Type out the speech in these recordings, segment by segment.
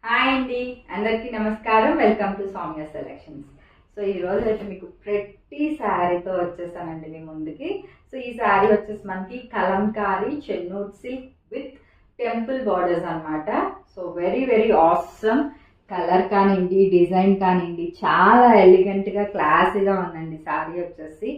Hi అండి, అందరికీ నమస్కారం. Welcome to Soumya selections. So ఈ రోజు అయితే మీకు ప్రతి శారీతో వచ్చేసానండి మీ ముందుకి. సో ఈ శారీ వచ్చేసి మనకి కలంకారీ చెన్నూట్ సిల్క్ విత్ టెంపుల్ బార్డర్స్ అన్నమాట. So very very awesome. Colour కానివ్వండి, డిజైన్ కానివ్వండి, చాలా ఎలిగెంట్గా క్లాసీగా ఉందండి శారీ వచ్చేసి.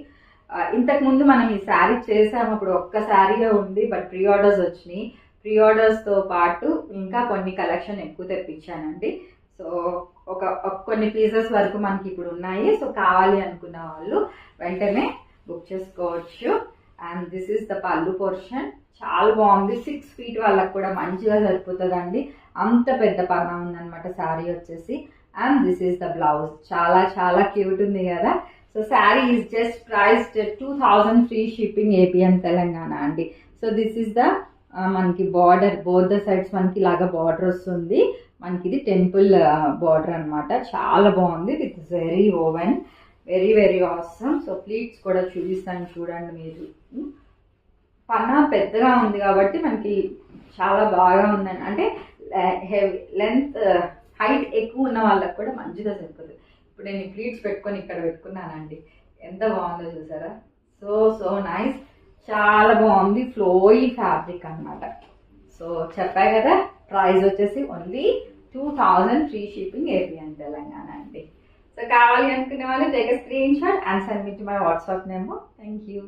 ఇంతకు ముందు మనం ఈ శారీ చేసాము, అప్పుడు ఒక్క శారీయే ఉంది, బట్ ప్రీ ఆర్డర్స్ వచ్చినాయి. ప్రీ ఆర్డర్స్తో పాటు ఇంకా కొన్ని కలెక్షన్ ఎక్కువ తెప్పించానండి. సో కొన్ని పీసెస్ వరకు మనకి ఇప్పుడు ఉన్నాయి. సో కావాలి అనుకున్న వాళ్ళు వెంటనే బుక్ చేసుకోవచ్చు. అండ్ దిస్ ఈస్ ద పళ్ళు పోర్షన్. చాలా బాగుంది. 6 feet వాళ్ళకి కూడా మంచిగా సరిపోతుందండి. అంత పెద్ద పన్నా ఉందన్నమాట శారీ వచ్చేసి. And this is the blouse. చాలా చాలా క్యూట్ ఉంది కదా. So sari is just priced 2000 free shipping AP and Telangana అండి. సో దిస్ ఈస్ ద మనకి బార్డర్, బోత్ ద సైడ్స్ మనకి ఇలాగా బార్డర్ వస్తుంది. మనకి ఇది టెంపుల్ బార్డర్ అనమాట. చాలా బాగుంది. With very woven, very very awesome. So pleats కూడా చూపిస్తాను చూడండి మీరు. పన్నా పెద్దగా ఉంది కాబట్టి మనకి చాలా బాగా ఉందండి. అంటే లెంత్ హైట్ ఎక్కువ ఉన్న వాళ్ళకి కూడా మంచిగా సరిపోతుంది. ఇప్పుడు నేను ఈ ప్లీట్స్ పెట్టుకొని ఇక్కడ పెట్టుకున్నానండి. ఎంత బాగుందో చూసారా. So nice. చాలా బాగుంది. ఫ్లోయి ఫ్యాబ్రిక్ అనమాట. సో చెప్పా కదా, ప్రైస్ వచ్చేసి only 2000 free shipping AP and Telangana అండి. సో కావాలి అనుకునే వాళ్ళు take a screen shot and send me to my WhatsApp number. Thank you.